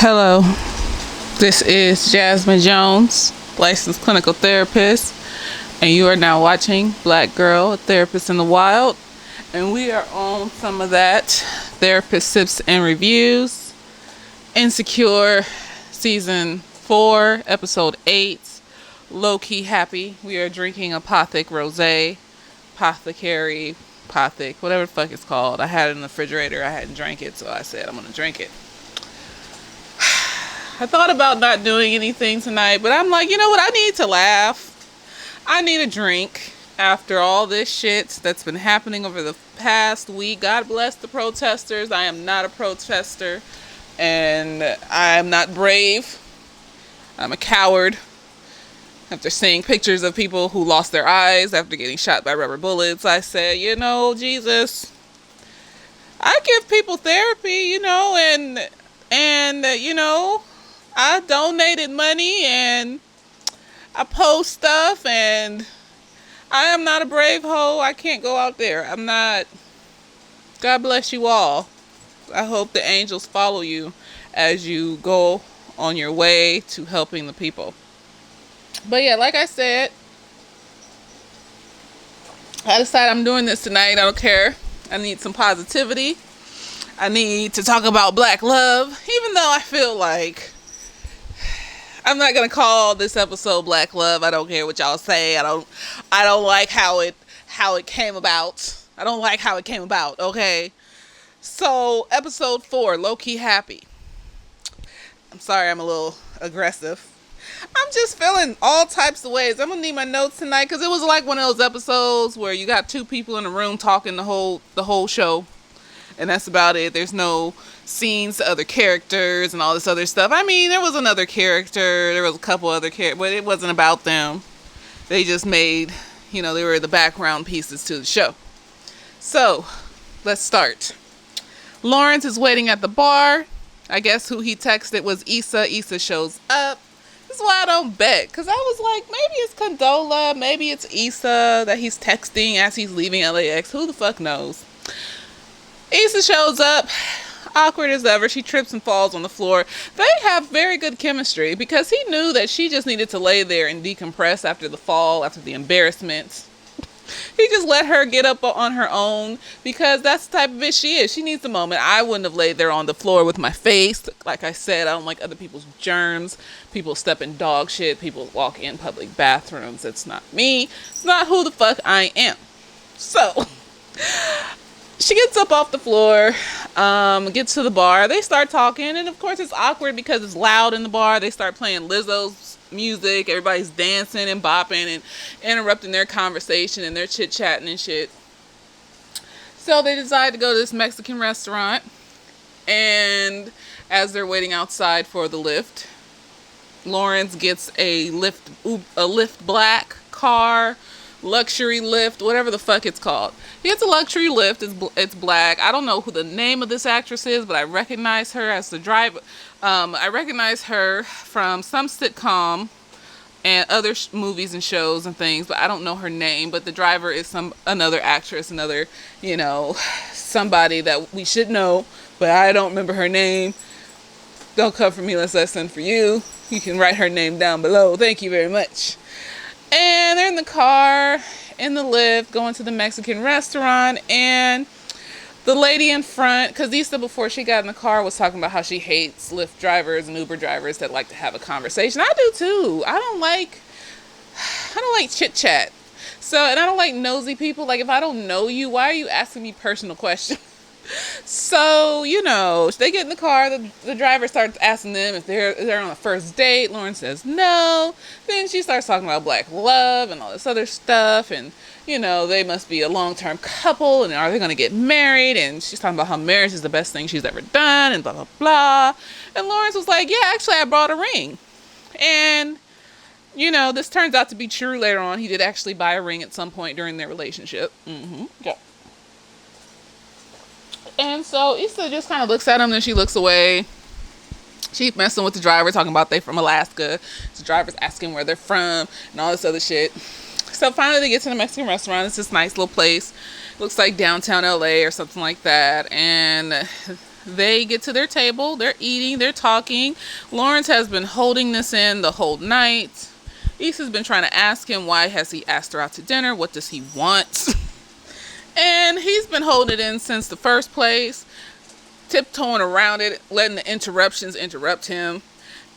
Hello, this is Jasmine Jones, licensed clinical therapist, and you are now watching Black Girl, a Therapist in the Wild. And we are on some of that therapist sips and reviews. Insecure, season 4, episode 8. Lowkey happy. We are drinking Apothic Rosé, Apothecary, Apothic, whatever the fuck it's called. I had it in the refrigerator. I hadn't drank it, so I said I'm gonna drink it. I thought about not doing anything tonight, but I'm like, you know what? I need to laugh. I need a drink after all this shit that's been happening over the past week. God bless the protesters. I am not a protester, and I am not brave. I'm a coward. After seeing pictures of people who lost their eyes after getting shot by rubber bullets, I said, you know, Jesus, I give people therapy, and I donated money and I post stuff, and I am not a brave hoe. I can't go out there. I'm not. God bless you all. I hope the angels follow you as you go on your way to helping the people. But yeah, like I said, I decided I'm doing this tonight. I don't care. I need some positivity. I need to talk about black love, even though I feel like I'm not gonna call this episode Black Love. I don't care what y'all say. I don't like how it came about. I don't like how it came about, okay? So, episode 4, Lowkey happy. I'm sorry I'm a little aggressive. I'm just feeling all types of ways. I'm gonna need my notes tonight because it was like one of those episodes where you got two people in a room talking the whole show. And that's about it. There's no scenes to other characters and all this other stuff. I mean, there was another character. There was a couple other characters, but it wasn't about them. They just made, they were the background pieces to the show. So, let's start. Lawrence is waiting at the bar. I guess who he texted was Issa. Issa shows up. This is why I don't bet. Because I was like, maybe it's Condola. Maybe it's Issa that he's texting as he's leaving LAX. Who the fuck knows? Issa shows up, awkward as ever. She trips and falls on the floor. They have very good chemistry because he knew that she just needed to lay there and decompress after the fall, after the embarrassment. He just let her get up on her own because that's the type of bitch she is. She needs a moment. I wouldn't have laid there on the floor with my face. Like I said, I don't like other people's germs. People step in dog shit. People walk in public bathrooms. It's not me. It's not who the fuck I am. So she gets up off the floor, gets to the bar. They start talking, and of course it's awkward because it's loud in the bar. They start playing Lizzo's music. Everybody's dancing and bopping and interrupting their conversation and their chit-chatting and shit. So they decide to go to this Mexican restaurant, and as they're waiting outside for the lift, Lawrence gets a Lyft Black car, luxury lift, whatever the fuck it's called. He gets a luxury lift. It's black. I don't know who the name of this actress is, but I recognize her as the driver. I recognize her from some sitcom and other movies and shows and things, but I don't know her name. But the driver is another actress, another, somebody that we should know, but I don't remember her name. Don't come for me unless I send for you. You can write her name down below. Thank you very much. And they're in the car, in the lift, going to the Mexican restaurant, and the lady in front, because Issa, before she got in the car, was talking about how she hates Lyft drivers and Uber drivers that like to have a conversation. I do too. I don't like chit chat. So, and I don't like nosy people. Like, if I don't know you, why are you asking me personal questions? So, they get in the car. The driver starts asking them if they're on a first date. Lauren says no. Then she starts talking about black love and all this other stuff. And, they must be a long-term couple. And are they going to get married? And she's talking about how marriage is the best thing she's ever done and blah, blah, blah. And Lawrence was like, yeah, actually, I brought a ring. And, this turns out to be true later on. He did actually buy a ring at some point during their relationship. Yeah. And so Issa just kind of looks at him, and she looks away. She's messing with the driver, talking about they from Alaska. The driver's asking where they're from and all this other shit. So finally they get to the Mexican restaurant. It's this nice little place. Looks like downtown LA or something like that. And they get to their table, they're eating, they're talking. Lawrence has been holding this in the whole night. Issa's been trying to ask him, why has he asked her out to dinner? What does he want? And he's been holding it in since the first place, tiptoeing around it, letting the interruptions interrupt him.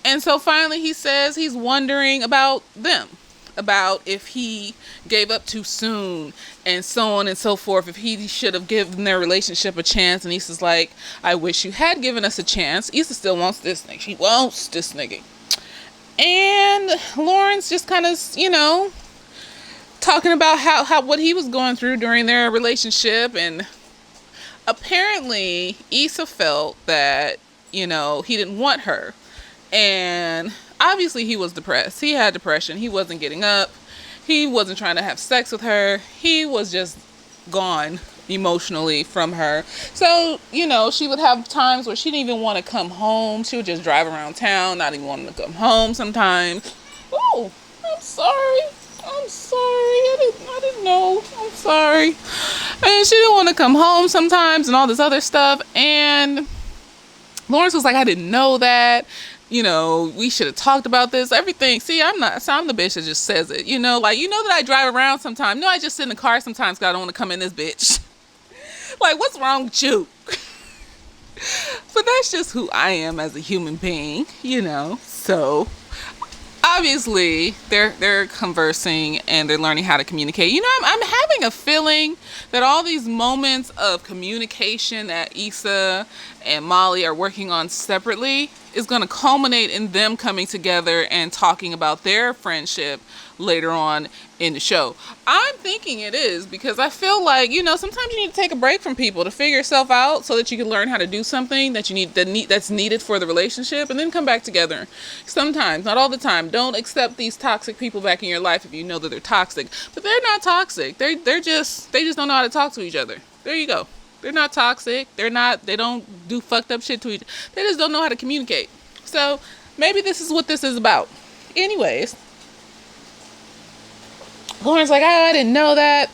And so finally he says he's wondering about them, about if he gave up too soon and so on and so forth, if he should have given their relationship a chance. And Issa's like, I wish you had given us a chance. Issa still wants this nigga. She wants this nigga. And Lawrence just kind of, talking about how what he was going through during their relationship. And apparently Issa felt that, he didn't want her. And obviously he was depressed. He had depression. He wasn't getting up. He wasn't trying to have sex with her. He was just gone emotionally from her. So, she would have times where she didn't even want to come home. She would just drive around town, not even wanting to come home sometimes. Oh, I'm sorry. I didn't know. I'm sorry. And she didn't want to come home sometimes and all this other stuff. And Lawrence was like, I didn't know that. We should have talked about this, everything. See, I'm the bitch that just says it, that I drive around sometimes. No, I just sit in the car sometimes because I don't want to come in this bitch. Like, what's wrong with you? But that's just who I am as a human being, so obviously they're conversing and they're learning how to communicate. I'm having a feeling that all these moments of communication that Issa and Molly are working on separately is going to culminate in them coming together and talking about their friendship later on in the show. I'm thinking it is, because I feel like, sometimes you need to take a break from people to figure yourself out so that you can learn how to do something that's needed for the relationship, and then come back together. Sometimes, not all the time. Don't accept these toxic people back in your life if you know that they're toxic. But they're not toxic. They just don't know how to talk to each other. There you go. They're not toxic. They don't do fucked up shit to each other. They just don't know how to communicate. So maybe this is what this is about. Anyways, Lauren's like, I didn't know that.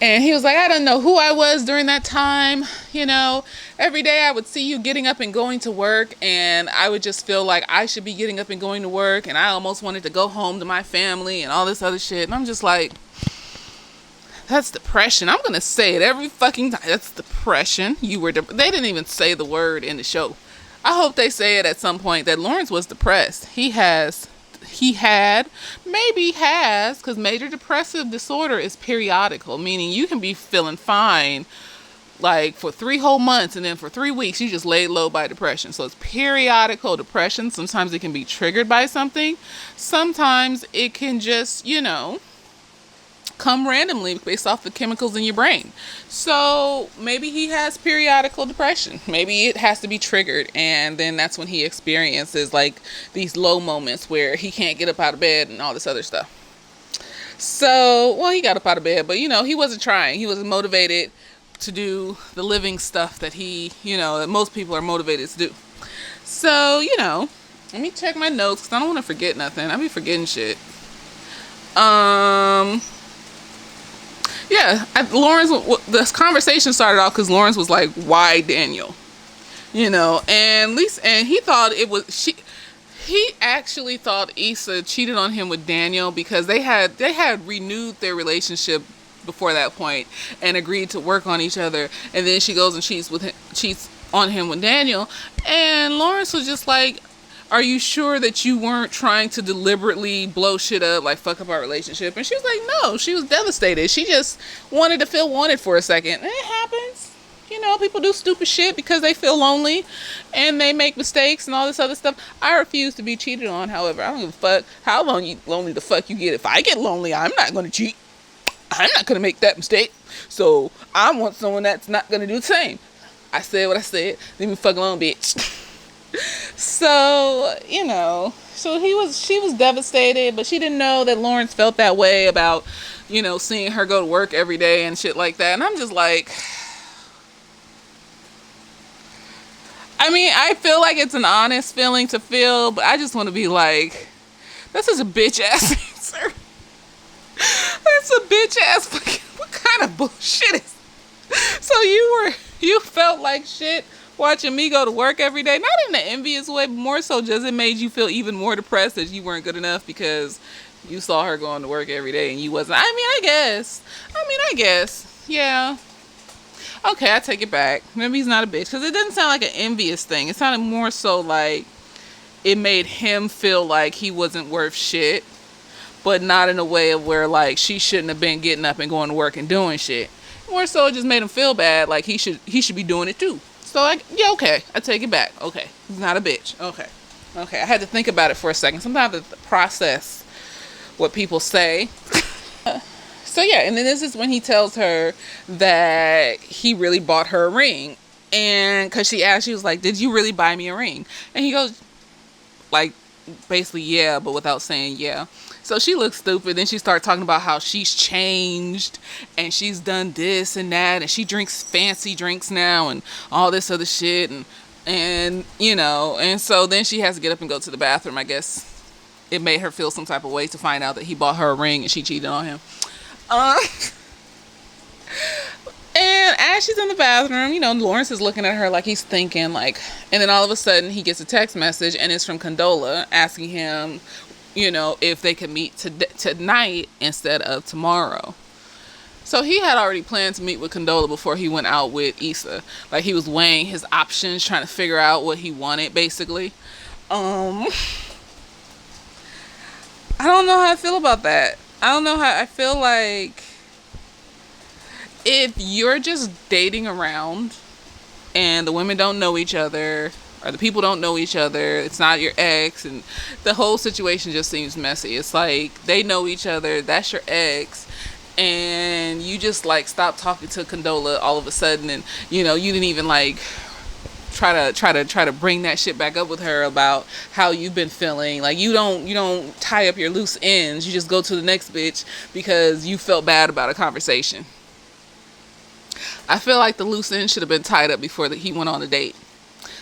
And he was like, I don't know who I was during that time. Every day I would see you getting up and going to work, and I would just feel like I should be getting up and going to work, and I almost wanted to go home to my family and all this other shit. And I'm just like, that's depression. I'm going to say it every fucking time. That's depression. They didn't even say the word in the show. I hope they say it at some point that Lawrence was depressed. Because major depressive disorder is periodical, meaning you can be feeling fine like for 3 whole months, and then for 3 weeks you just laid low by depression. So it's periodical depression. Sometimes it can be triggered by something. Sometimes it can just, come randomly based off the chemicals in your brain. So maybe he has periodical depression. Maybe it has to be triggered, and then that's when he experiences like these low moments where he can't get up out of bed and all this other stuff. So, well, he got up out of bed, but he wasn't trying. He wasn't motivated to do the living stuff that that most people are motivated to do. So, let me check my notes because I don't want to forget nothing. I be forgetting shit. Yeah, this conversation started off because Lawrence was like, why Daniel? And he thought it was, he actually thought Issa cheated on him with Daniel because they had renewed their relationship before that point and agreed to work on each other. And then she goes and cheats on him with Daniel. And Lawrence was just like, are you sure that you weren't trying to deliberately blow shit up, like fuck up our relationship? And she was like, no, she was devastated. She just wanted to feel wanted for a second. And it happens. People do stupid shit because they feel lonely and they make mistakes and all this other stuff. I refuse to be cheated on, however. I don't give a fuck how lonely the fuck you get. If I get lonely, I'm not going to cheat. I'm not going to make that mistake. So I want someone that's not going to do the same. I said what I said. Leave me fuck alone, bitch. So, she was devastated, but she didn't know that Lawrence felt that way about, seeing her go to work every day and shit like that. And I'm just like, I feel like it's an honest feeling to feel, but I just want to be like, this is a bitch ass answer. That's a bitch ass fucking, what kind of bullshit is, so you felt like shit watching me go to work every day, not in an envious way, but more so just it made you feel even more depressed that you weren't good enough because you saw her going to work every day and you wasn't. I guess. Yeah. Okay, I take it back. Maybe he's not a bitch. Because it didn't sound like an envious thing. It sounded more so like it made him feel like he wasn't worth shit. But not in a way of where, like, she shouldn't have been getting up and going to work and doing shit. More so it just made him feel bad, like he should be doing it too. So, okay, I take it back. Okay, he's not a bitch. Okay, I had to think about it for a second. Sometimes I have to process what people say. So yeah, and then this is when he tells her that he really bought her a ring. And because she asked, she was like, did you really buy me a ring? And he goes, like, basically, yeah, but without saying yeah. So she looks stupid. Then she started talking about how she's changed and she's done this and that. And she drinks fancy drinks now and all this other shit. And you know, and so then she has to get up and go to the bathroom. I guess it made her feel some type of way to find out that he bought her a ring and she cheated on him. And as she's in the bathroom, you know, Lawrence is looking at her like he's thinking, like, and then all of a sudden he gets a text message and it's from Condola asking him, you know, if they could meet tonight instead of tomorrow. So he had already planned to meet with Condola before he went out with Issa. Like, he was weighing his options, trying to figure out what he wanted, basically. I don't know how I feel about that. I feel like if you're just dating around and the women don't know each other or the people don't know each other, it's not your ex, and the whole situation just seems messy. It's like they know each other, that's your ex, and you just like stop talking to Condola all of a sudden, and you know, you didn't even like try to bring that shit back up with her about how you've been feeling. Like, you don't tie up your loose ends. You just go to the next bitch because you felt bad about a conversation. I feel like the loose ends should have been tied up before he went on a date.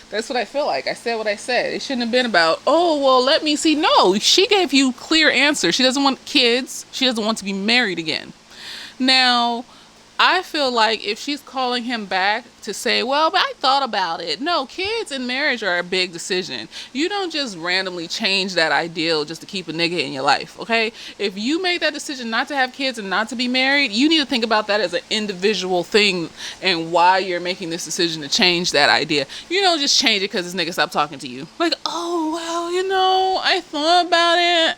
That's what I feel like. I said what I said. It shouldn't have been about, oh, well, let me see. No, she gave you clear answers. She doesn't want kids. She doesn't want to be married again. Now, I feel like if she's calling him back to say, well, but I thought about it. No, kids and marriage are a big decision. You don't just randomly change that ideal just to keep a nigga in your life, okay? If you made that decision not to have kids and not to be married, you need to think about that as an individual thing and why you're making this decision to change that idea. You don't just change it because this nigga stopped talking to you. Like, oh, well, you know, I thought about it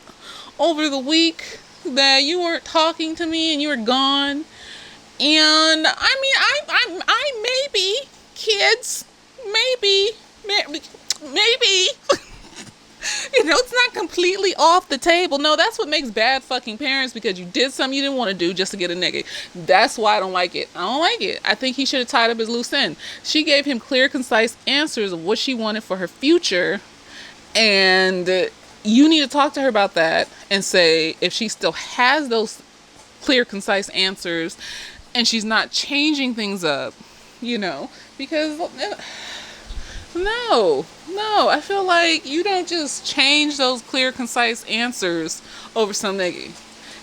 over the week that you weren't talking to me and you were gone. And I mean, I maybe kids, maybe, you know, it's not completely off the table. No, that's what makes bad fucking parents, because you did something you didn't want to do just to get a nigga. That's why I don't like it. I don't like it. I think he should have tied up his loose end. She gave him clear, concise answers of what she wanted for her future, and you need to talk to her about that and say if she still has those clear, concise answers and she's not changing things up, you know, because no, I feel like you don't just change those clear, concise answers over some nigga.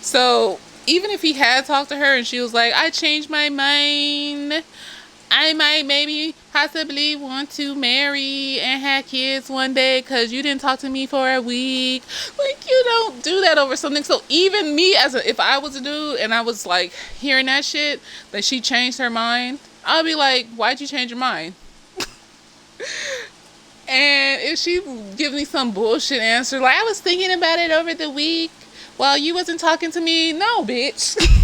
So even if he had talked to her and she was like, I changed my mind, I might maybe possibly want to marry and have kids one day because you didn't talk to me for a week. Like, you don't do that over something. So even me, if I was a dude and I was like hearing that shit, that she changed her mind, I'll be like, why'd you change your mind? And if she gives me some bullshit answer, like, I was thinking about it over the week while you wasn't talking to me. No, bitch.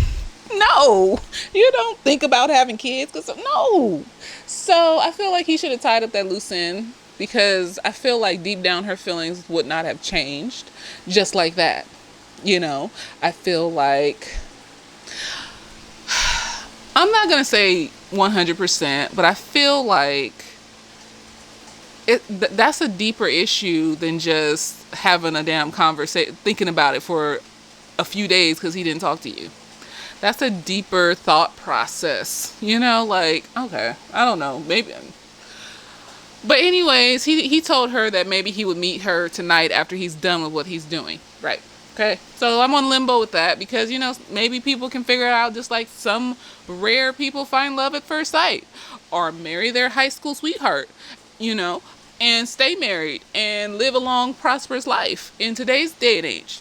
No, you don't think about having kids, no. So I feel like he should have tied up that loose end, because I feel like deep down her feelings would not have changed just like that. You know, I feel like, I'm not going to say 100%, but I feel like that's a deeper issue than just having a damn conversation, thinking about it for a few days because he didn't talk to you. That's a deeper thought process, you know, like, okay, I don't know, maybe. But anyways, he told her that maybe he would meet her tonight after he's done with what he's doing. Right. Okay. So I'm on limbo with that because, you know, maybe people can figure it out just like some rare people find love at first sight. or marry their high school sweetheart, you know, and stay married and live a long, prosperous life in today's day and age.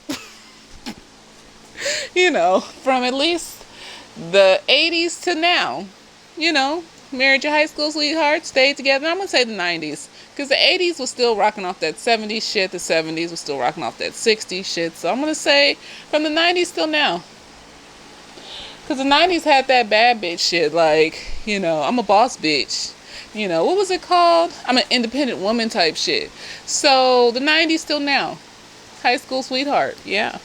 You know, from at least the 80s to now, you know, married your high school sweetheart, stayed together. I'm going to say the 90s, because the 80s was still rocking off that 70s shit. The 70s was still rocking off that 60s shit. So I'm going to say from the 90s till now. Because the 90s had that bad bitch shit, like, you know, I'm a boss bitch. You know, what was it called? I'm an independent woman type shit. So the 90s till now. High school sweetheart, yeah.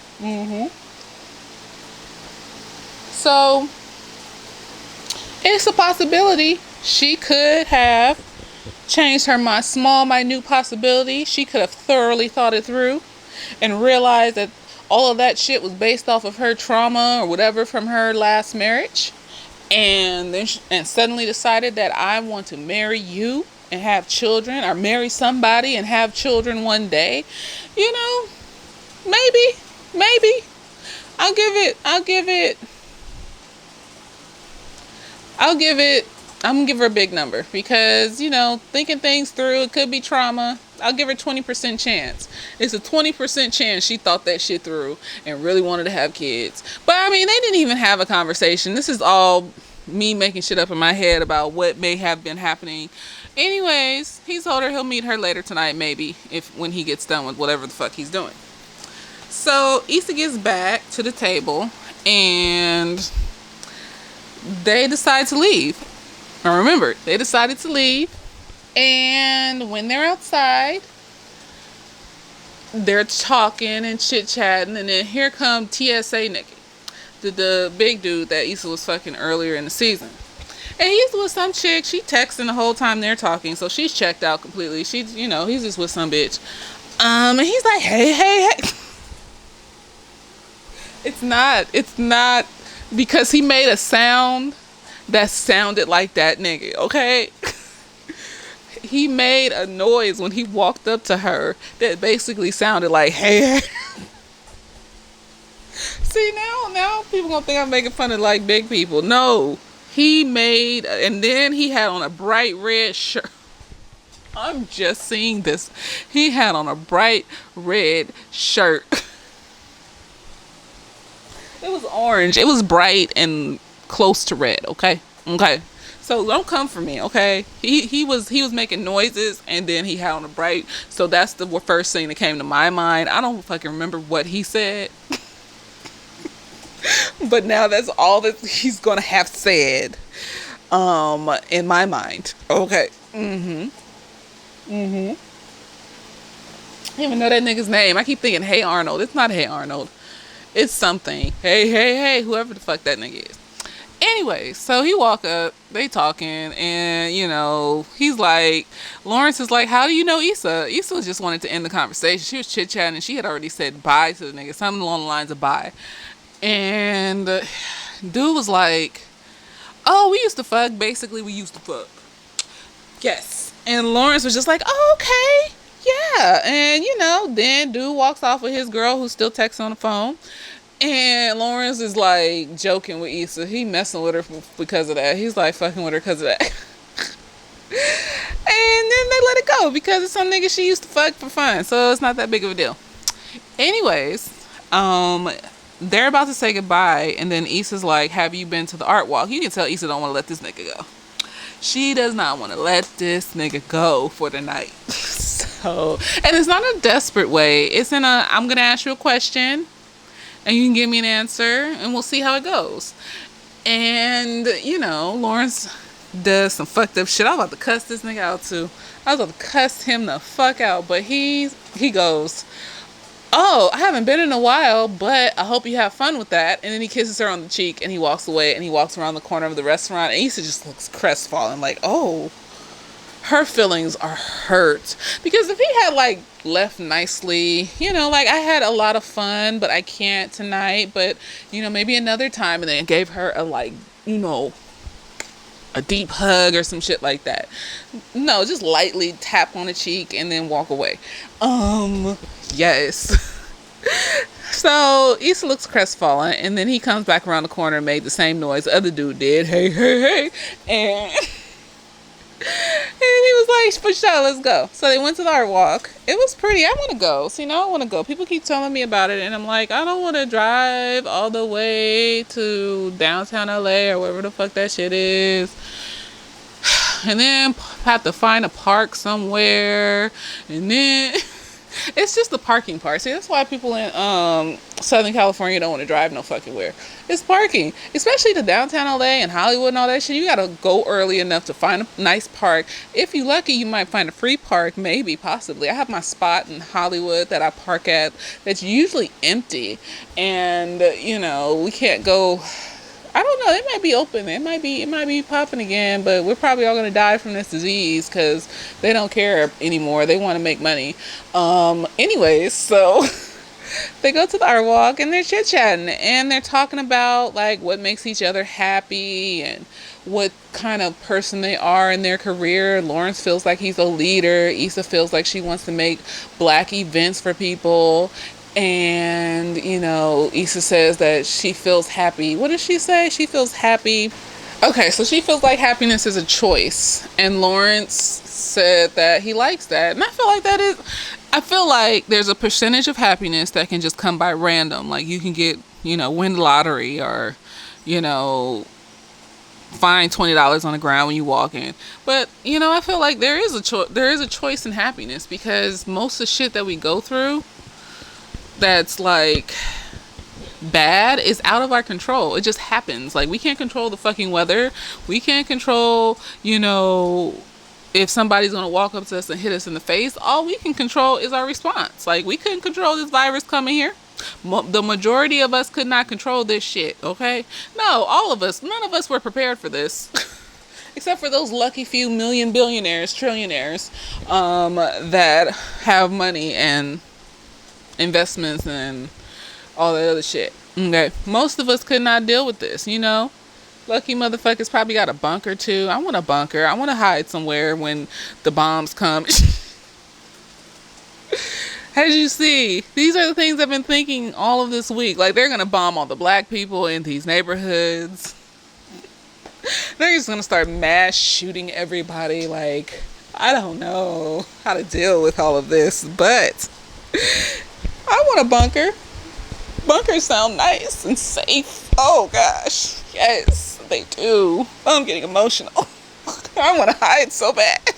So it's a possibility she could have changed her small, minute possibility. She could have thoroughly thought it through and realized that all of that shit was based off of her trauma or whatever from her last marriage. And then and suddenly decided that I want to marry you and have children, or marry somebody and have children one day. You know, maybe. I'm gonna give her a big number, because, you know, thinking things through, it could be trauma. I'll give her 20% chance. It's a 20% chance she thought that shit through and really wanted to have kids. But I mean, they didn't even have a conversation. This is all me making shit up in my head about what may have been happening. Anyways, he told her he'll meet her later tonight, maybe, when he gets done with whatever the fuck he's doing. So Issa gets back to the table and they decide to leave. Now remember, they decided to leave, and when they're outside, they're talking and chit-chatting, and then here come TSA Nikki, the big dude that Issa was fucking earlier in the season. And he's with some chick. She texting the whole time they're talking, so she's checked out completely. She's, you know, he's just with some bitch. And he's like, hey. It's not because he made a sound that sounded like that nigga, okay? He made a noise when he walked up to her that basically sounded like, hey. See, now people gonna think I'm making fun of, like, big people. No, he made, and then he had on a bright red shirt. I'm just seeing this. He had on a bright red shirt. It was orange. It was bright and close to red, okay? So don't come for me, okay? He was making noises, and then he had on a bright, so that's the first thing that came to my mind. I don't fucking remember what he said. But now that's all that he's gonna have said in my mind. Okay. I don't even know that nigga's name. I keep thinking, hey Arnold. It's not Hey Arnold. It's something. Hey, whoever the fuck that nigga is. Anyway, so he walk up, they talking, and, you know, he's like, Lawrence is like, how do you know Issa? Issa just wanted to end the conversation. She was chit-chatting, and she had already said bye to the nigga, something along the lines of bye. And dude was like, oh, we used to fuck. Basically, we used to fuck. Yes. And Lawrence was just like, oh, okay. Yeah. And, you know, then dude walks off with his girl who's still texting on the phone. And Lawrence is like joking with Issa. He messing with her because of that. He's like fucking with her because of that. And then they let it go because it's some nigga she used to fuck for fun. So it's not that big of a deal. Anyways, they're about to say goodbye. And then Issa's like, have you been to the art walk? You can tell Issa don't want to let this nigga go. She does not want to let this nigga go for the night. So, and it's not a desperate way. It's in a, I'm going to ask you a question. And you can give me an answer, and we'll see how it goes. And, you know, Lawrence does some fucked up shit. I was about to cuss this nigga out, too. I was about to cuss him the fuck out. But he goes, oh, I haven't been in a while, but I hope you have fun with that. And then he kisses her on the cheek, and he walks away, and he walks around the corner of the restaurant. And Issa just looks crestfallen, like, oh, her feelings are hurt. Because if he had, like, left nicely, you know, like, I had a lot of fun, but I can't tonight, but, you know, maybe another time, and then gave her a, like, you know, a deep hug or some shit like that. No, just lightly tap on the cheek and then walk away. Yes. So Issa looks crestfallen, and then he comes back around the corner and made the same noise the other dude did. Hey. And he was like, for sure, let's go. So they went to the art walk. It was pretty. I want to go. See, now I want to go. People keep telling me about it, and I'm like, I don't want to drive all the way to downtown LA or wherever the fuck that shit is. And then have to find a park somewhere. And then it's just the parking part. See, that's why people in Southern California don't want to drive no fucking where. It's parking. Especially to downtown LA and Hollywood and all that shit. You gotta go early enough to find a nice park. If you're lucky, you might find a free park. Maybe, possibly. I have my spot in Hollywood that I park at that's usually empty. And, we can't go... I don't know. It might be open. It might be popping again, but we're probably all gonna die from this disease because they don't care anymore. They want to make money. Anyways, so they go to the art walk and they're chit chatting and they're talking about like what makes each other happy and what kind of person they are in their career. Lawrence feels like he's a leader. Issa feels like she wants to make black events for people. And, Issa says that she feels happy. What does she say? She feels happy. Okay, so she feels like happiness is a choice. And Lawrence said that he likes that. And I feel like there's a percentage of happiness that can just come by random. Like you can get, win the lottery or, find $20 on the ground when you walk in. But, I feel like there is a choice in happiness because most of the shit that we go through that's like bad is out of our control. It just happens. Like we can't control the fucking weather. We can't control, if somebody's gonna walk up to us and hit us in the face. All we can control is our response. Like we couldn't control this virus coming here. The majority of us could not control this shit. Okay, no, all of us, none of us were prepared for this. Except for those lucky few million billionaires, trillionaires that have money and investments and all that other shit. Okay, most of us could not deal with this. Lucky motherfuckers probably got a bunker too. I want a bunker. I want to hide somewhere when the bombs come. As you see, these are the things I've been thinking all of this week. Like they're gonna bomb all the black people in these neighborhoods. They're just gonna start mass shooting everybody. Like I don't know how to deal with all of this, but I want a bunker. Bunkers sound nice and safe. Oh gosh. Yes, they do. I'm getting emotional. I want to hide so bad. I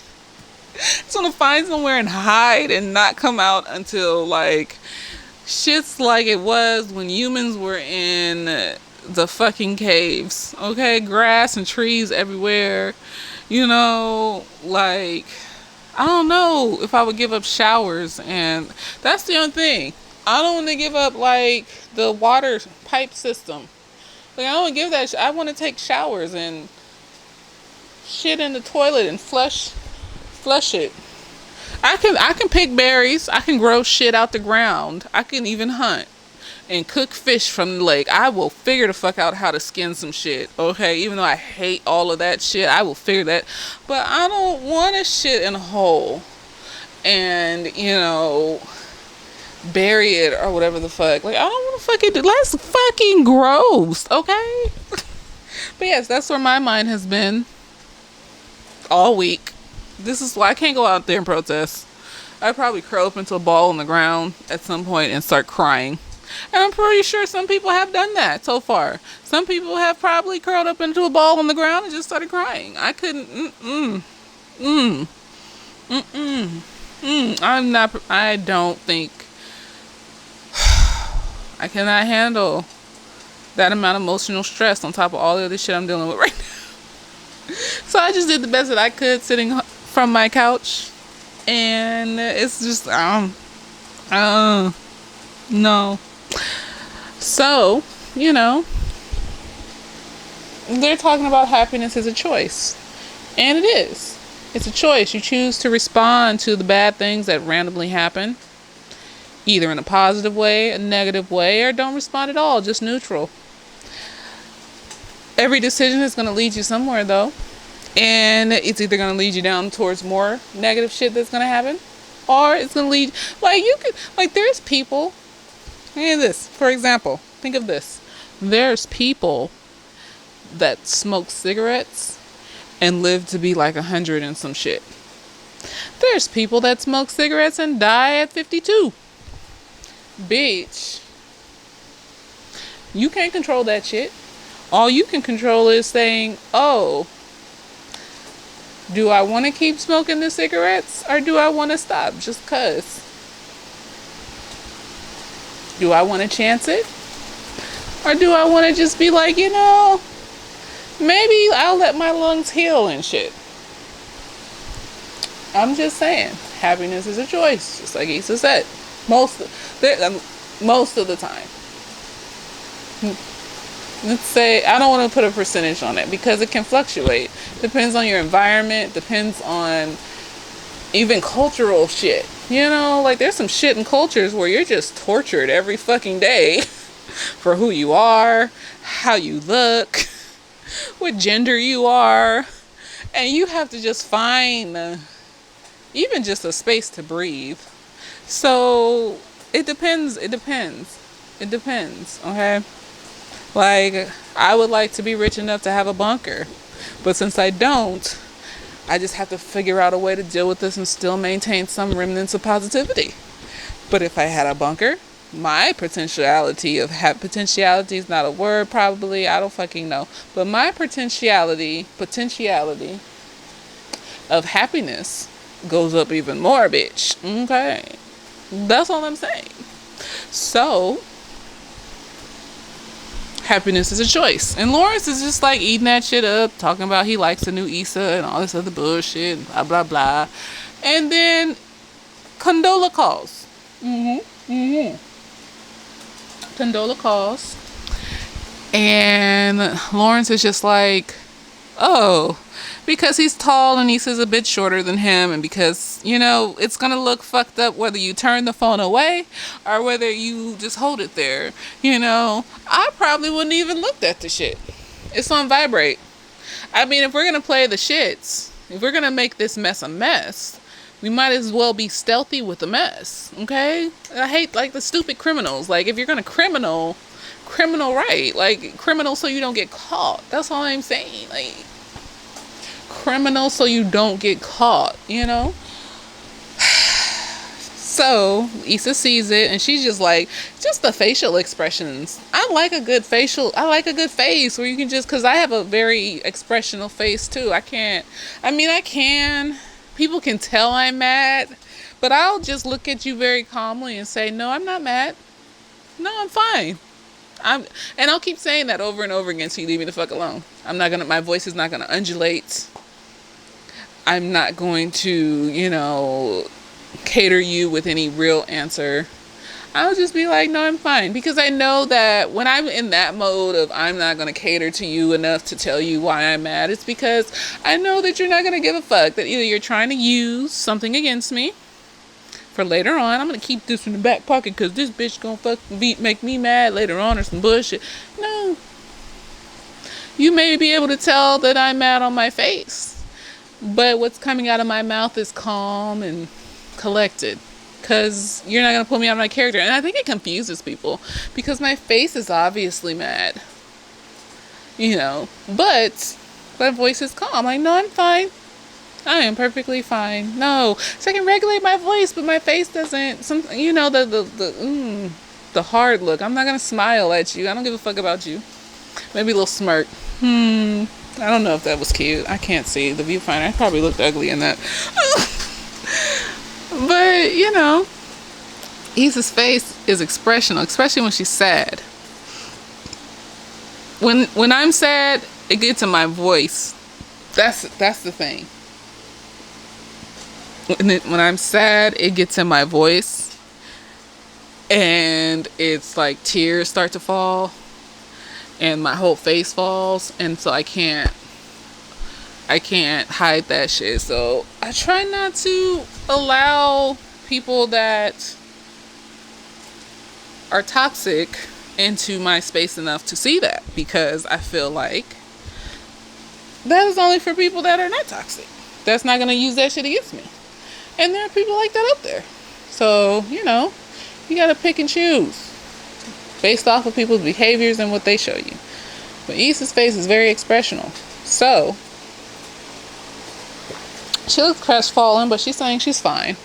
just want to find somewhere and hide and not come out until like shit's like it was when humans were in the fucking caves. Okay? Grass and trees everywhere. Like I don't know if I would give up showers, and that's the only thing. I don't want to give up like the water pipe system. Like I don't want to give that. I want to take showers and shit in the toilet and flush it. I can pick berries. I can grow shit out the ground. I can even hunt and cook fish from the lake. I will figure the fuck out how to skin some shit. Okay, even though I hate all of that shit, I will figure that. But I don't want to shit in a hole and bury it or whatever the fuck. Like I don't want to fucking do. That's fucking gross. Okay. But yes, that's where my mind has been all week. This is why I can't go out there and protest. I'd probably curl up into a ball on the ground at some point and start crying. And I'm pretty sure some people have done that so far. Some people have probably curled up into a ball on the ground and just started crying. I couldn't. I don't think. I cannot handle that amount of emotional stress on top of all the other shit I'm dealing with right now. So I just did the best that I could sitting from my couch. And it's just, no. So, they're talking about happiness as a choice. And it is. It's a choice. You choose to respond to the bad things that randomly happen. Either in a positive way, a negative way, or don't respond at all. Just neutral. Every decision is going to lead you somewhere, though. And it's either going to lead you down towards more negative shit that's going to happen. Or it's going to lead... there's people... this, for example. Think of this. There's people that smoke cigarettes and live to be like 100 and some shit. There's people that smoke cigarettes and die at 52. Bitch. You can't control that shit. All you can control is saying, oh, do I want to keep smoking the cigarettes or do I want to stop just cause? Do I want to chance it? Or do I want to just be like, maybe I'll let my lungs heal and shit. I'm just saying, happiness is a choice, just like Issa said. Most of the time. Let's say, I don't want to put a percentage on it because it can fluctuate. Depends on your environment, depends on even cultural shit. Like there's some shit in cultures where you're just tortured every fucking day for who you are, how you look, what gender you are. And you have to just find even just a space to breathe. So it depends, okay? Like, I would like to be rich enough to have a bunker. But since I don't, I just have to figure out a way to deal with this and still maintain some remnants of positivity. But if I had a bunker, my potentiality is not a word probably, I don't fucking know. But my potentiality of happiness goes up even more, bitch. Okay? That's all I'm saying. So, happiness is a choice. And Lawrence is just like eating that shit up, talking about he likes the new Issa and all this other bullshit, and blah, blah, blah. And then Condola calls. Condola calls. And Lawrence is just like, oh, because he's tall and Issa's a bit shorter than him, and because, it's gonna look fucked up whether you turn the phone away or whether you just hold it there. I probably wouldn't even looked at the shit. It's on vibrate. I mean, if we're gonna play the shits, if we're gonna make this mess a mess, we might as well be stealthy with the mess, okay? I hate, like, the stupid criminals. Like, if you're gonna criminal right. Like, criminal so you don't get caught. That's all I'm saying. Like, criminal so you don't get caught, So Issa sees it and she's just like, just the facial expressions. I like a good face where you can just, because I have a very expressional face too. I can, people can tell I'm mad, but I'll just look at you very calmly and say, no, I'm not mad. No, I'm fine. And I'll keep saying that over and over again so you leave me the fuck alone. My voice is not gonna undulate. I'm not going to, cater you with any real answer. I'll just be like, no, I'm fine. Because I know that when I'm in that mode of I'm not going to cater to you enough to tell you why I'm mad, it's because I know that you're not going to give a fuck. That either you're trying to use something against me for later on. I'm going to keep this in the back pocket because this bitch going to make me mad later on or some bullshit. No. You may be able to tell that I'm mad on my face. But what's coming out of my mouth is calm and collected. Because you're not going to pull me out of my character. And I think it confuses people. Because my face is obviously mad. But my voice is calm. I'm like, no, I'm fine. I am perfectly fine. No. So I can regulate my voice, but my face doesn't. The hard look. I'm not going to smile at you. I don't give a fuck about you. Maybe a little smirk. I don't know if that was cute. I can't see the viewfinder. I probably looked ugly in that. But, Issa's face is expressional, especially when she's sad. When I'm sad, it gets in my voice. That's the thing. When I'm sad, it gets in my voice. And it's like tears start to fall. And my whole face falls, and so I can't hide that shit. So I try not to allow people that are toxic into my space enough to see that, because I feel like that is only for people that are not toxic. That's not gonna use that shit against me. And there are people like that out there. So, you gotta pick and choose based off of people's behaviors and what they show you. But Issa's face is very expressional. So, She looks crestfallen, but she's saying she's fine.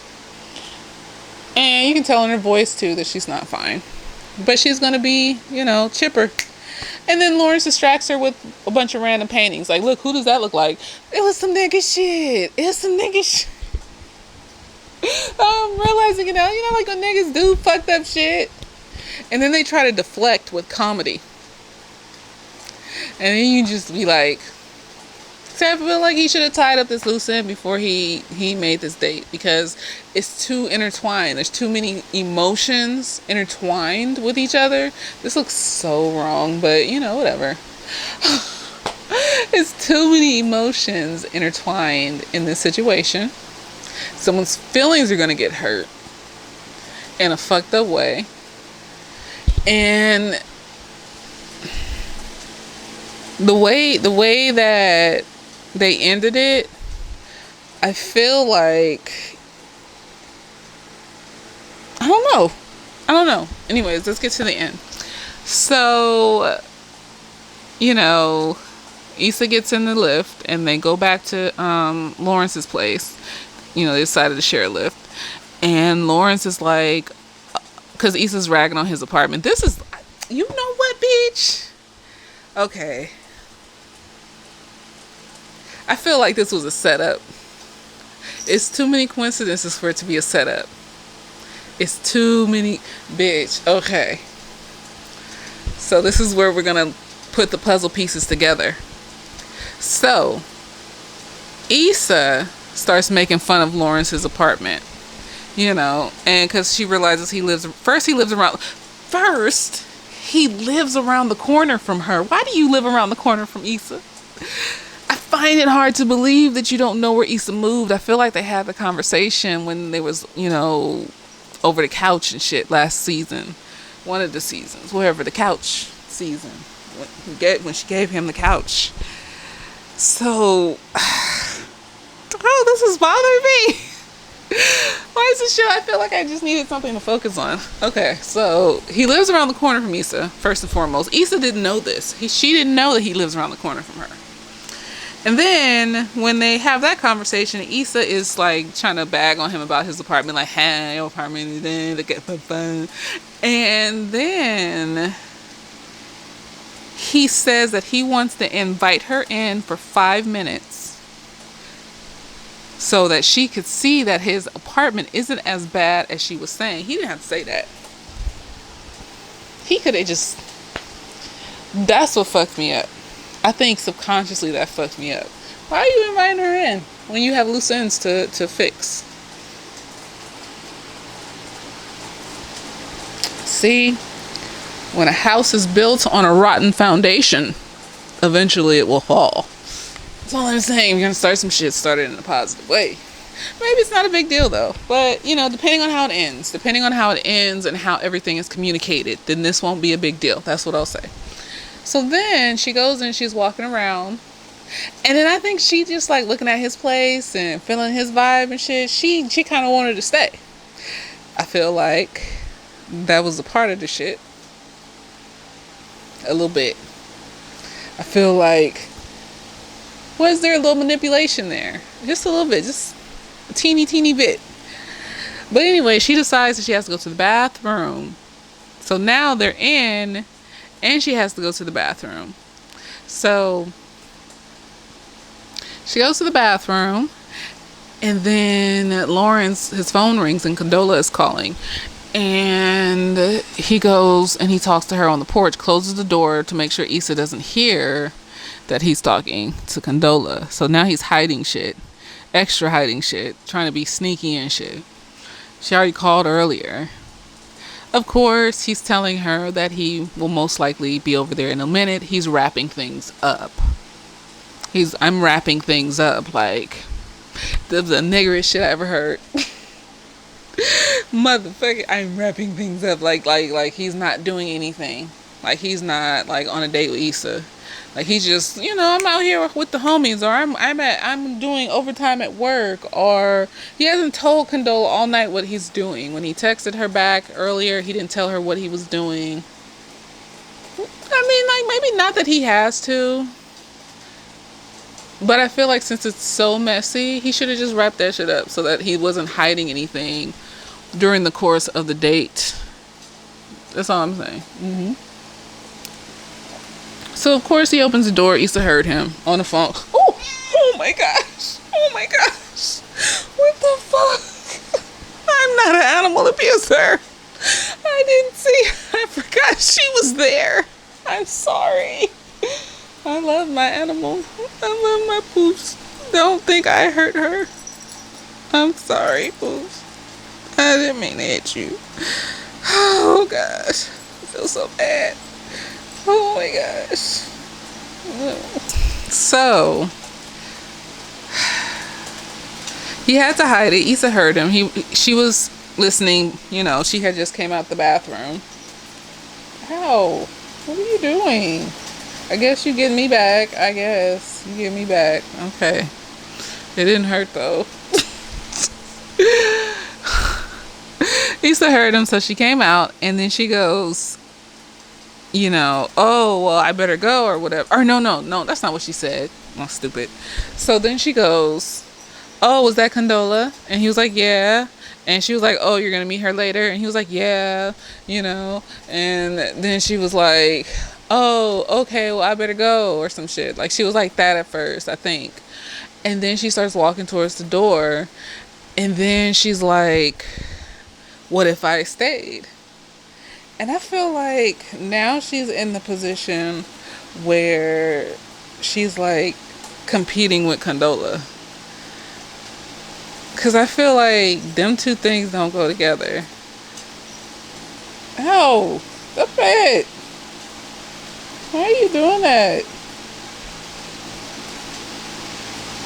And you can tell in her voice too that she's not fine. But she's gonna be, chipper. And then Lawrence distracts her with a bunch of random paintings. Like, look, who does that look like? It was some nigga shit. I'm realizing, like when niggas do fucked up shit. And then they try to deflect with comedy. And then you just be like, I feel like he should have tied up this loose end before he made this date, because it's too intertwined. There's too many emotions intertwined with each other. This looks so wrong, but whatever. It's too many emotions intertwined in this situation. Someone's feelings are gonna get hurt in a fucked up way, and the way that they ended it, I feel like, I don't know. Anyways, let's get to the end. So, Issa gets in the lift and they go back to Lawrence's place. They decided to share a lift. And Lawrence is like, because Issa's ragging on his apartment. This is, you know what, bitch? Okay. I feel like this was a setup. It's too many coincidences for it to be a setup. It's too many, bitch. Okay. So this is where we're gonna put the puzzle pieces together. So, Issa starts making fun of Lawrence's apartment. And because she realizes he lives around the corner from her. Why do you live around the corner from Issa? I find it hard to believe that you don't know where Issa moved. I feel like they had the conversation when they was, over the couch and shit last season. One of the seasons. Wherever, the couch season. When she gave him the couch. So, this is bothering me. Why is this shit? I feel like I just needed something to focus on. Okay, so he lives around the corner from Issa, first and foremost. Issa didn't know this. She didn't know that he lives around the corner from her. And then when they have that conversation, Issa is like trying to bag on him about his apartment, like, hey, your apartment is in, look at fun. And then he says that he wants to invite her in for 5 minutes so that she could see that his apartment isn't as bad as she was saying. He didn't have to say that. He could have just... That's what fucked me up. I think subconsciously that fucked me up. Why are you inviting her in when you have loose ends to fix? See, when a house is built on a rotten foundation, eventually it will fall. That's all I'm saying. We're going to start some shit started in a positive way. Maybe it's not a big deal though. But, depending on how it ends and how everything is communicated, then this won't be a big deal. That's what I'll say. So then she goes and she's walking around. And then I think she just like looking at his place and feeling his vibe and shit. She kind of wanted to stay. I feel like that was a part of the shit. A little bit. I feel like, was there a little manipulation there? Just a little bit. Just a teeny bit. But anyway, she decides that she has to go to the bathroom. So now they're in... And she has to go to the bathroom. So she goes to the bathroom. And then Lawrence, his phone rings and Condola is calling. And he goes and he talks to her on the porch. Closes the door to make sure Issa doesn't hear that he's talking to Condola. So now he's hiding shit. Extra hiding shit. Trying to be sneaky and shit. She already called earlier. Of course, he's telling her that he will most likely be over there in a minute. He's wrapping things up. I'm wrapping things up. Like, the niggeriest shit I ever heard. Motherfucker, I'm wrapping things up. Like he's not doing anything. Like, he's not, like, on a date with Issa. Like, he's just, I'm out here with the homies, or I'm doing overtime at work, or he hasn't told Condola all night what he's doing. When he texted her back earlier, he didn't tell her what he was doing. I mean, like, maybe not that he has to, But I feel like since it's so messy, he should have just wrapped that shit up so that he wasn't hiding anything during the course of the date. That's all I'm saying. So of course he opens the door. Issa heard him on the phone. Oh my gosh. Oh my gosh. What the fuck? I'm not an animal abuser. I didn't see. I forgot she was there. I'm sorry. I love my animal. I love my Poofs. Don't think I hurt her. I'm sorry, Poofs. I didn't mean to hit you. Oh gosh. I feel so bad. Oh my gosh. So he had to hide it. Issa heard him. She was listening, you know, she had just came out the bathroom. Ow. What are you doing? I guess you get me back. I guess you get me back. Okay. It didn't hurt though. Issa heard him, so she came out, and then she goes, you know, oh, well, I better go or whatever. Or no, that's not what she said. I'm stupid. So then she goes, oh, was that Condola? And he was like, yeah. And she was like, oh, you're going to meet her later? And he was like, yeah, you know. And then she was like, oh, okay, well, I better go or some shit. Like, she was like that at first, I think. And then she starts walking towards the door. And then she's like, what if I stayed? And I feel like now she's in the position where she's like competing with Condola. Because I feel like them two things don't go together. Ow! Stop it! Why are you doing that?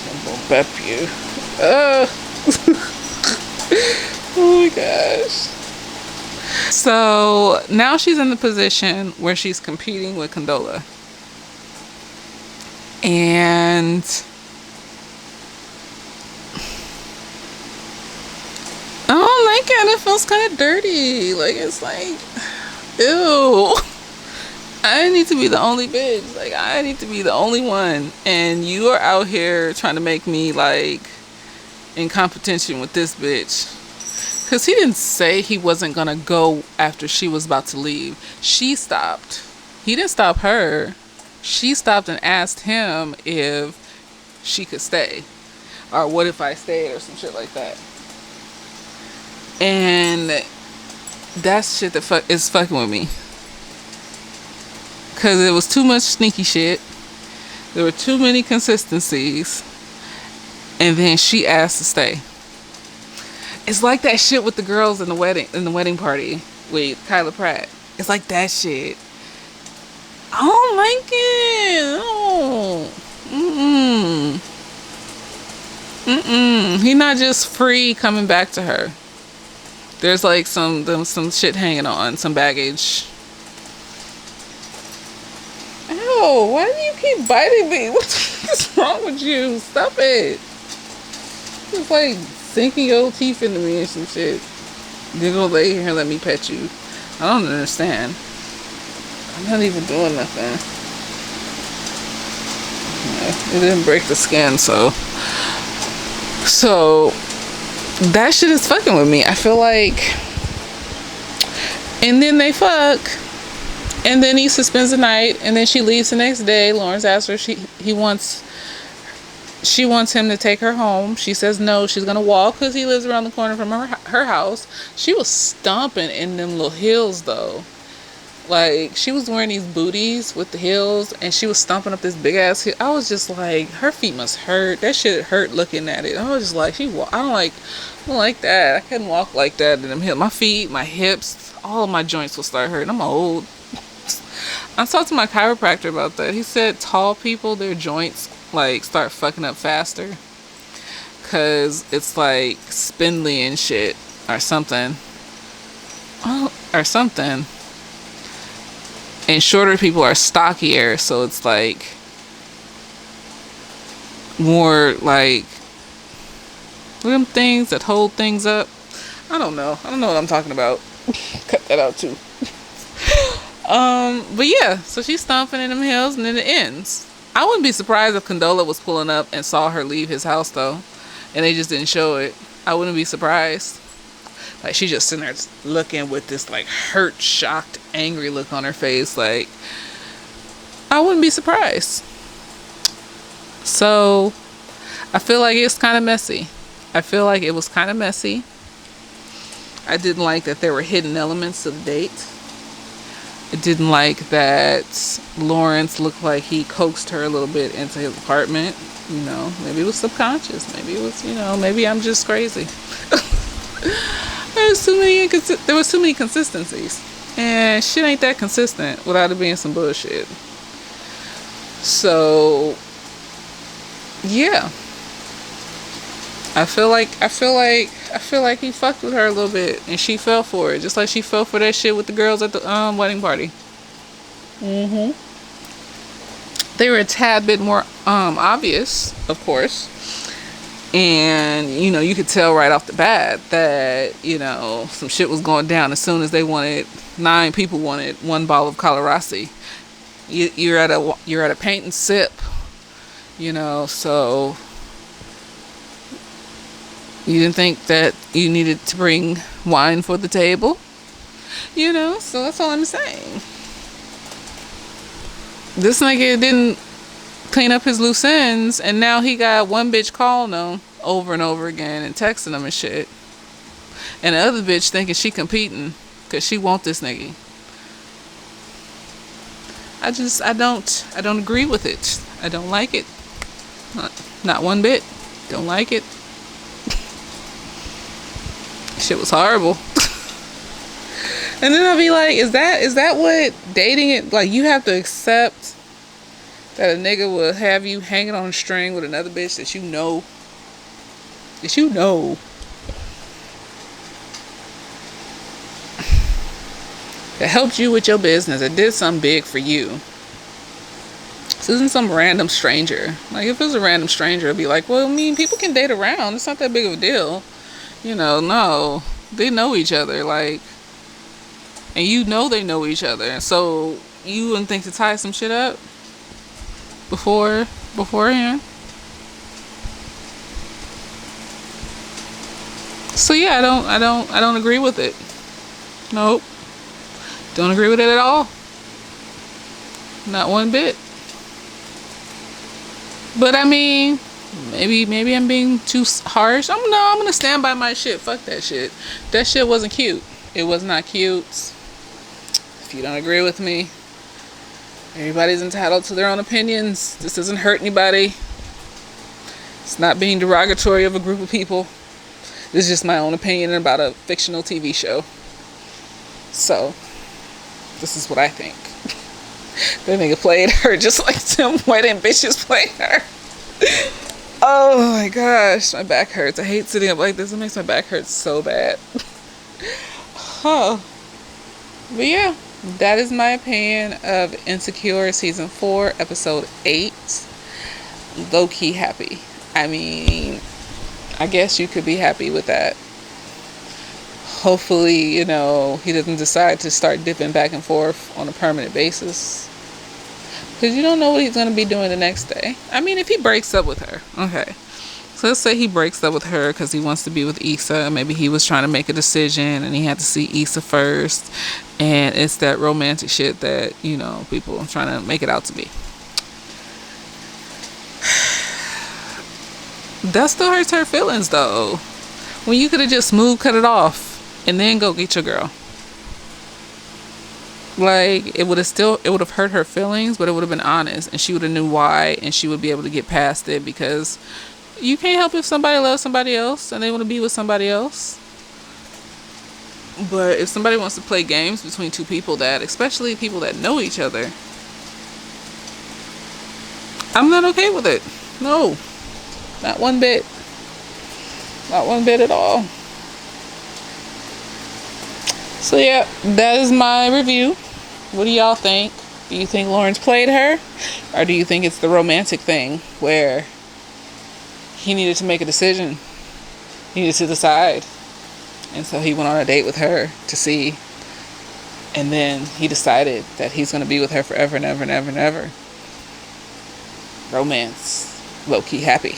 I'm gonna pep you. Oh my gosh. So now she's in the position where she's competing with Condola. And I don't like it. It feels kind of dirty. Like, it's like, ew. I need to be the only bitch. Like, I need to be the only one. And you are out here trying to make me, like, in competition with this bitch. Because he didn't say he wasn't going to go after she was about to leave. She stopped. He didn't stop her. She stopped and asked him if she could stay. Or what if I stayed or some shit like that. And that's shit that is fucking with me. Because it was too much sneaky shit. There were too many consistencies. And then she asked to stay. It's like that shit with the girls in the wedding party with Kyla Pratt. It's like that shit. I don't like it. No. He not just free coming back to her. There's like some shit hanging on, some baggage. Ow, why do you keep biting me? What's wrong with you? Stop it. It's like sinking your teeth into me and some shit. You're gonna lay here and let me pet you. I don't understand. I'm not even doing nothing. It didn't break the skin, so that shit is fucking with me. I feel like, and then they fuck, and then he spends the night, and then she leaves the next day. Lawrence asks her she wants him to take her home. She says no, she's gonna walk because he lives around the corner from her house. She was stomping in them little heels though. Like, she was wearing these booties with the heels, and she was stomping up this big ass heel. I was just like, her feet must hurt. That shit hurt looking at it. I was just like, I don't like that. I couldn't walk like that in them heels. My feet, my hips, all of my joints will start hurting. I'm old. I talked to my chiropractor about that. He said tall people, their joints like start fucking up faster because it's like spindly and shit or something. And shorter people are stockier, so it's like more like them things that hold things up. I don't know what I'm talking about. Cut that out too. But yeah, so she's stomping in them hills, and then it ends. I wouldn't be surprised if Condola was pulling up and saw her leave his house though, and they just didn't show it. I wouldn't be surprised. Like, she just sitting there looking with this like hurt, shocked, angry look on her face. Like, I wouldn't be surprised. So I feel like it's kind of messy. I feel like it was kind of messy. I didn't like that there were hidden elements to the date. I didn't like that Lawrence looked like he coaxed her a little bit into his apartment. You know, maybe it was subconscious. Maybe it was, you know, maybe I'm just crazy. There was too many consistencies. And shit ain't that consistent without it being some bullshit. So, yeah. I feel like he fucked with her a little bit, and she fell for it, just like she fell for that shit with the girls at the wedding party. They were a tad bit more obvious, of course, and you know, you could tell right off the bat that, you know, some shit was going down as soon as 9 people wanted one bottle of Colorasi. You're at a paint and sip, you know, so. You didn't think that you needed to bring wine for the table? You know, so that's all I'm saying. This nigga didn't clean up his loose ends, and now he got one bitch calling him over and over again and texting him and shit. And the other bitch thinking she competing because she want this nigga. I don't agree with it. I don't like it. Not one bit. Don't like it. Shit was horrible. And then I'll be like, is that what dating it, like, you have to accept that a nigga will have you hanging on a string with another bitch that you know that helped you with your business, that did something big for you. This isn't some random stranger. Like, if it was a random stranger, it'd be like, well, I mean, people can date around, it's not that big of a deal. You know, no, they know each other, like, and you know they know each other, so you wouldn't think to tie some shit up beforehand. So yeah, I don't agree with it. Nope, don't agree with it at all. Not one bit. But I mean, maybe I'm being too harsh. I'm gonna stand by my shit. Fuck that shit. That shit wasn't cute. It was not cute. If you don't agree with me, everybody's entitled to their own opinions. This doesn't hurt anybody. It's not being derogatory of a group of people. This is just my own opinion about a fictional TV show. So, this is what I think. That nigga played her just like some wedding bitches played her. Oh my gosh, my back hurts. I hate sitting up like this. It makes my back hurt so bad. Oh. But yeah, that is my opinion of Insecure Season 4, Episode 8. Low-key happy. I mean, I guess you could be happy with that. Hopefully, you know, he doesn't decide to start dipping back and forth on a permanent basis. Because you don't know what he's going to be doing the next day. I mean, if he breaks up with her. Okay. So let's say he breaks up with her because he wants to be with Issa. Maybe he was trying to make a decision and he had to see Issa first. And it's that romantic shit that, you know, people are trying to make it out to be. That still hurts her feelings, though. When you could have just cut it off and then go get your girl. Like, it would have hurt her feelings, but it would have been honest, and she would have knew why, and she would be able to get past it, because you can't help if somebody loves somebody else and they want to be with somebody else. But if somebody wants to play games between two people, that, especially people that know each other, I'm not okay with it. No, not one bit. Not one bit at all. So yeah, that is my review. What do y'all think? Do you think Lawrence played her? Or do you think it's the romantic thing where he needed to make a decision? He needed to decide. And so he went on a date with her to see. And then he decided that he's going to be with her forever and ever and ever and ever. romance, low-key happy.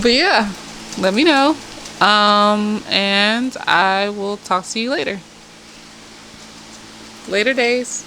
But yeah, let me know. And I will talk to you later. Later days.